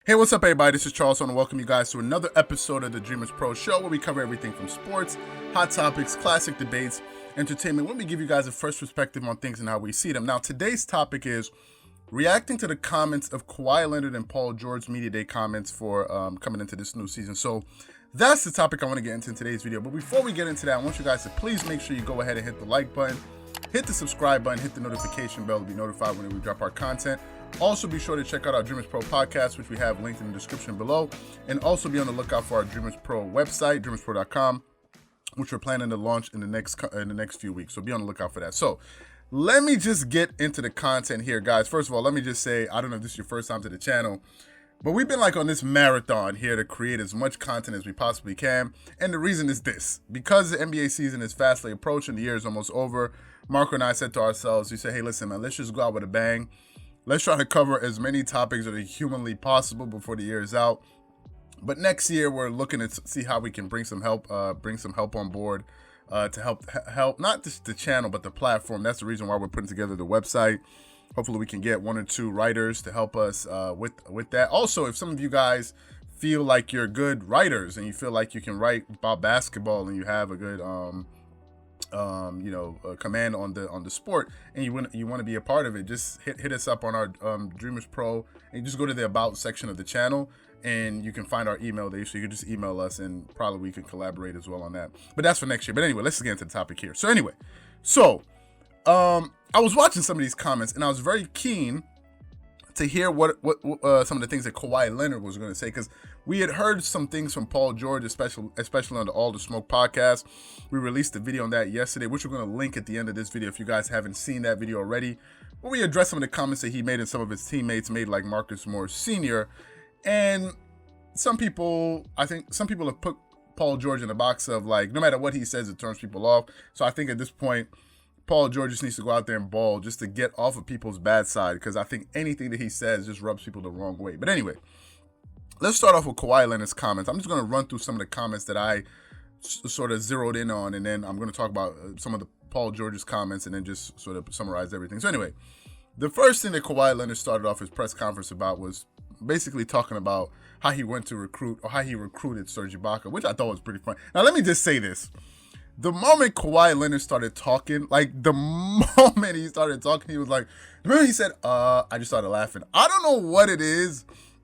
Hey, what's up, everybody? This is Charles. I want to welcome you guys to another episode of the Dreamerspro Show, where we cover everything from sports, hot topics, classic debates, entertainment, when we give you guys a fresh perspective on things and how we see them. Now, today's topic is reacting to the comments of Kawhi Leonard and Paul George Media Day comments for coming into this new season. So that's the topic I want to get into in today's video. But before we get into that, I want you guys to please make sure you go ahead and hit the like button, hit the subscribe button, hit the notification bell to be notified when we drop our content. Also, be sure to check out our Dreamerspro Podcast, which we have linked in the description below. And also be on the lookout for our Dreamerspro website, dreamerspro.com, which we're planning to launch in the next few weeks. So be on the lookout for that. So let me just get into the content here, guys. First of all, let me just say, I don't know if this is your first time to the channel, but we've been on this marathon here to create as much content as we possibly can. And the reason is this: because the NBA season is fastly approaching, the year is almost over. Marco and I said to ourselves, we said, hey, listen, man, let's just go out with a bang. Let's try to cover as many topics as humanly possible before the year is out. But next year, we're looking to see how we can bring some help on board to help not just the channel, but the platform. That's the reason why we're putting together the website. Hopefully, we can get one or two writers to help us with that. Also, if some of you guys feel like you're good writers and you feel like you can write about basketball and you have a good command on the sport, and you want to be a part of it, just hit us up on our Dreamerspro, and you just go to the About section of the channel, and you can find our email there. So you can just email us, and probably we can collaborate as well on that. But that's for next year. But anyway, let's get into the topic here. So anyway, I was watching some of these comments, and I was very keen to hear what some of the things that Kawhi Leonard was going to say, because we had heard some things from Paul George, especially on the All the Smoke podcast. We released a video on that yesterday, which we're going to link at the end of this video if you guys haven't seen that video already. But we addressed some of the comments that he made and some of his teammates made, like Marcus Morris Sr. And I think some people have put Paul George in the box of, like, no matter what he says, it turns people off. So I think at this point, Paul George just needs to go out there and ball just to get off of people's bad side, because I think anything that he says just rubs people the wrong way. But anyway, let's start off with Kawhi Leonard's comments. I'm just going to run through some of the comments that I sort of zeroed in on, and then I'm going to talk about some of the Paul George's comments and then just sort of summarize everything. So anyway, the first thing that Kawhi Leonard started off his press conference about was basically talking about how he went to recruit, or how he recruited Serge Ibaka, which I thought was pretty funny. Now, let me just say this. The moment Kawhi Leonard started talking, he was like, remember he said, I just started laughing. I don't know what it is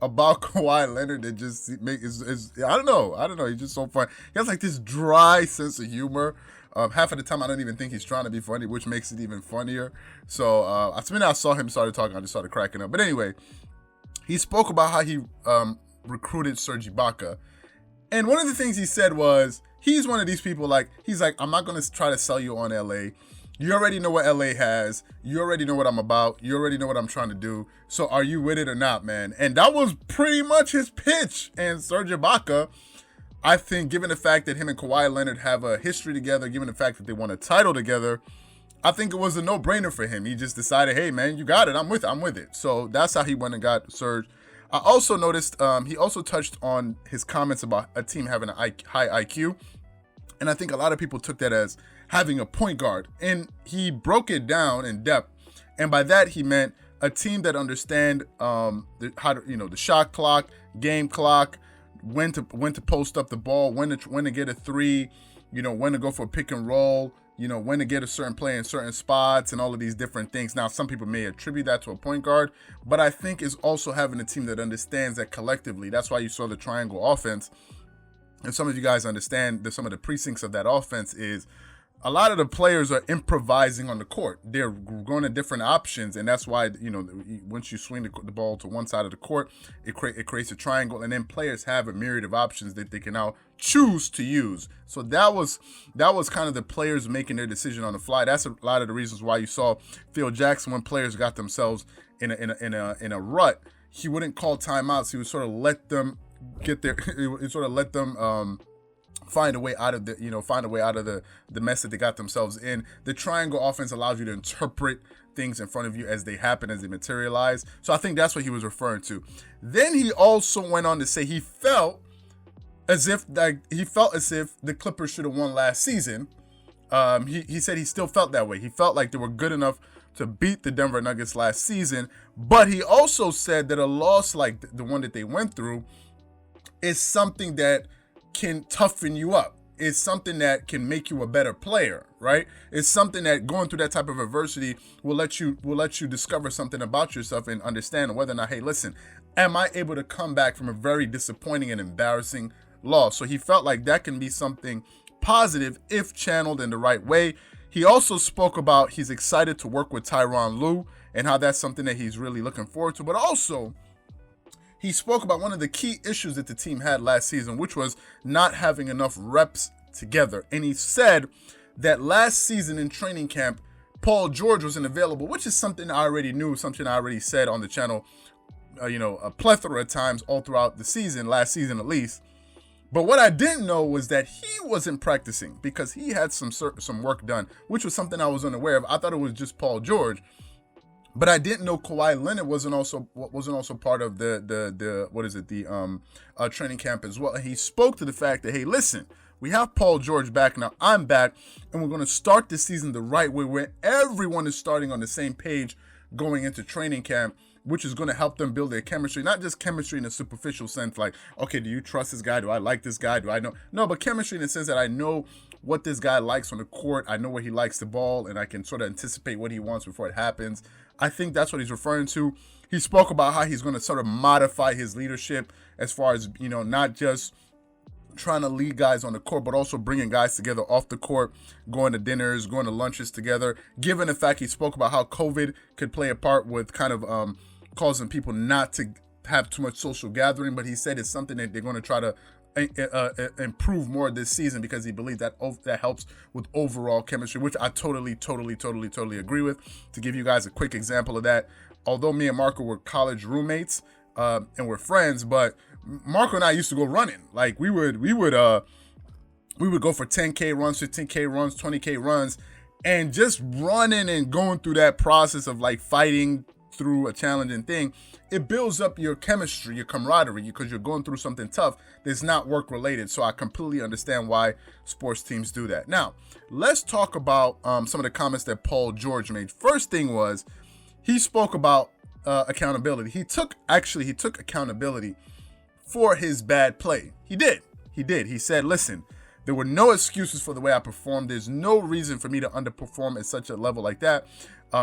about Kawhi Leonard that just I don't know. He's just so funny. He has like this dry sense of humor. Half of the time, I don't even think he's trying to be funny, which makes it even funnier. So as soon as I saw him started talking, I just started cracking up. But anyway, he spoke about how he recruited Serge Ibaka. And one of the things he said was, he's one of these people, he's like, I'm not going to try to sell you on LA. You already know what LA has. You already know what I'm about. You already know what I'm trying to do. So are you with it or not, man? And that was pretty much his pitch. And Serge Ibaka, I think, given the fact that him and Kawhi Leonard have a history together, given the fact that they won a title together, I think it was a no-brainer for him. He just decided, hey, man, you got it. I'm with it. So that's how he went and got Serge. I also noticed he also touched on his comments about a team having a high IQ. And I think a lot of people took that as having a point guard. And he broke it down in depth. And by that, he meant a team that understand the shot clock, game clock, when to post up the ball, when to get a three, when to go for a pick and roll, when to get a certain play in certain spots, and all of these different things. Now, some people may attribute that to a point guard, but I think it's also having a team that understands that collectively. That's why you saw the triangle offense. And some of you guys understand that some of the precincts of that offense is a lot of the players are improvising on the court. They're going to different options, and that's why, once you swing the ball to one side of the court, it creates a triangle, and then players have a myriad of options that they can now choose to use. So that was kind of the players making their decision on the fly. That's a lot of the reasons why you saw Phil Jackson, when players got themselves in a rut, he wouldn't call timeouts. He would sort of let them get there. He sort of let them find a way out of the mess that they got themselves in. The triangle offense allows you to interpret things in front of you as they happen, as they materialize. So I think that's what he was referring to. Then he also went on to say he felt as if the Clippers should have won last season. He said he still felt that way. He felt like they were good enough to beat the Denver Nuggets last season. But he also said that a loss like the one that they went through is something that can toughen you up. It's something that can make you a better player, right? It's something that going through that type of adversity will let you discover something about yourself and understand whether or not, hey, listen, am I able to come back from a very disappointing and embarrassing loss? So he felt like that can be something positive if channeled in the right way. He also spoke about he's excited to work with Tyronn Lue and how that's something that he's really looking forward to. But also, he spoke about one of the key issues that the team had last season, which was not having enough reps together. And he said that last season in training camp, Paul George wasn't available, which is something I already knew, something I already said on the channel, a plethora of times all throughout the season, last season at least. But what I didn't know was that he wasn't practicing because he had some work done, which was something I was unaware of. I thought it was just Paul George. But I didn't know Kawhi Leonard wasn't also part of the training camp as well. And he spoke to the fact that, hey, listen, we have Paul George back now. I'm back, and we're going to start the season the right way, where everyone is starting on the same page going into training camp, which is going to help them build their chemistry. Not just chemistry in a superficial sense, like, okay, do you trust this guy? Do I like this guy? Do I know? No, but chemistry in the sense that I know what this guy likes on the court. I know where he likes the ball, and I can sort of anticipate what he wants before it happens. I think that's what he's referring to. He spoke about how he's going to sort of modify his leadership as far as, not just trying to lead guys on the court, but also bringing guys together off the court, going to dinners, going to lunches together. Given the fact he spoke about how COVID could play a part with kind of causing people not to have too much social gathering, but he said it's something that they're going to try to improve more this season because he believes that that helps with overall chemistry, which I totally agree with. To give you guys a quick example of that, although me and Marco were college roommates and we're friends, but Marco and I used to go running. Like we would go for 10K runs, 15K runs, 20K runs, and just running and going through that process of like fighting through a challenging thing, it builds up your chemistry, your camaraderie, because you're going through something tough that's not work related. So I completely understand why sports teams do that. Now, let's talk about some of the comments that Paul George made. First thing was, he spoke about accountability. He took accountability for his bad play. He did. He said, listen, there were no excuses for the way I performed. There's no reason for me to underperform at such a level like that.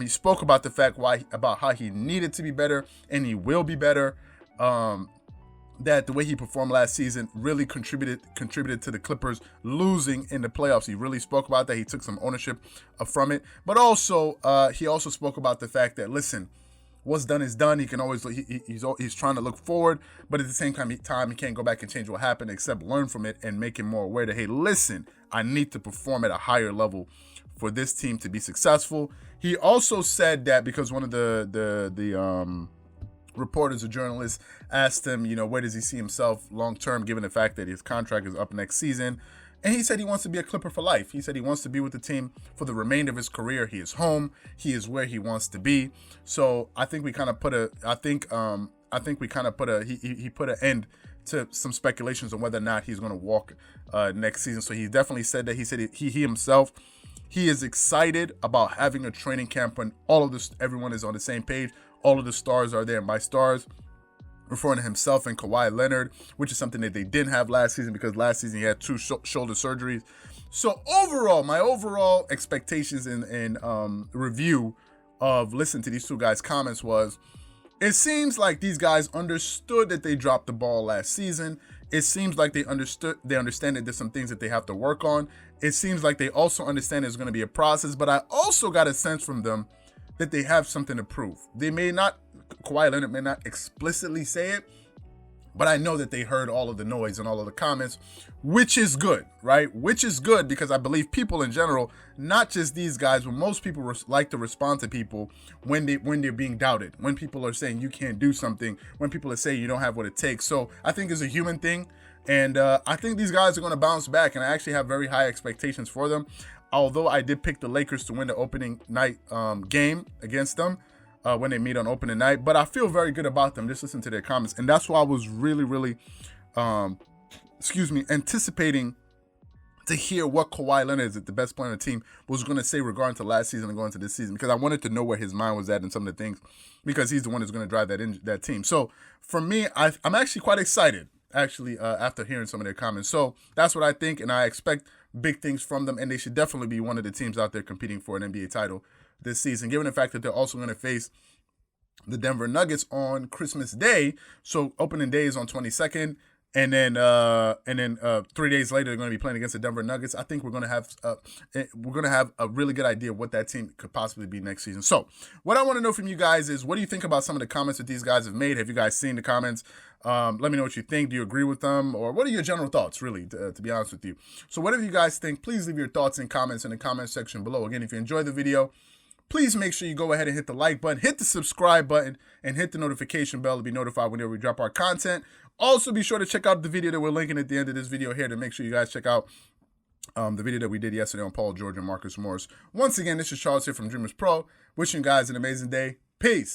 He spoke about the fact about how he needed to be better and he will be better. That the way he performed last season really contributed to the Clippers losing in the playoffs. He really spoke about that. He took some ownership from it. But also, he also spoke about the fact that, listen, what's done is done. He can always he's trying to look forward, but at the same time, he can't go back and change what happened except learn from it and make him more aware that, hey, listen, I need to perform at a higher level for this team to be successful. He also said that because one of the reporters or journalists asked him, where does he see himself long term, given the fact that his contract is up next season. And he said he wants to be a Clipper for life. He said he wants to be with the team for the remainder of his career. He is home. He is where he wants to be. So I think we kind of put he put an end to some speculations on whether or not he's going to walk next season. So he definitely said that. He said he himself, he is excited about having a training camp when everyone is on the same page. All of the stars are there. My stars, referring to himself and Kawhi Leonard, which is something that they didn't have last season because last season he had 2 shoulder surgeries. So overall, my overall expectations and review of listening to these two guys' comments was, it seems like these guys understood that they dropped the ball last season. It seems like they understand that there's some things that they have to work on. It seems like they also understand there's going to be a process, but I also got a sense from them that they have something to prove. Kawhi Leonard may not explicitly say it, but I know that they heard all of the noise and all of the comments, which is good, right? Which is good because I believe people in general, not just these guys, but most people like to respond to people when they're being doubted, when people are saying you can't do something, when people are saying you don't have what it takes. So I think it's a human thing, and I think these guys are going to bounce back, and I actually have very high expectations for them. Although I did pick the Lakers to win the opening night game against them when they meet on opening night, but I feel very good about them. Just listen to their comments, and that's why I was really, anticipating to hear what Kawhi Leonard is at the best player on the team was going to say regarding to last season and going to this season, because I wanted to know where his mind was at and some of the things, because he's the one who's going to drive that team. So for me, I'm actually quite excited, after hearing some of their comments. So that's what I think, and I expect big things from them, and they should definitely be one of the teams out there competing for an NBA title this season, given the fact that they're also going to face the Denver Nuggets on Christmas Day. So opening day is on 22nd. And then 3 days later, they're going to be playing against the Denver Nuggets. I think we're going to have a really good idea of what that team could possibly be next season. So what I want to know from you guys is, what do you think about some of the comments that these guys have made? Have you guys seen the comments? Let me know what you think. Do you agree with them? Or what are your general thoughts, really, to be honest with you? So whatever you guys think, please leave your thoughts and comments in the comment section below. Again, if you enjoyed the video, please make sure you go ahead and hit the like button, hit the subscribe button, and hit the notification bell to be notified whenever we drop our content. Also, be sure to check out the video that we're linking at the end of this video here, to make sure you guys check out the video that we did yesterday on Paul George and Marcus Morris. Once again, this is Charles here from Dreamerspro. Wishing you guys an amazing day. Peace.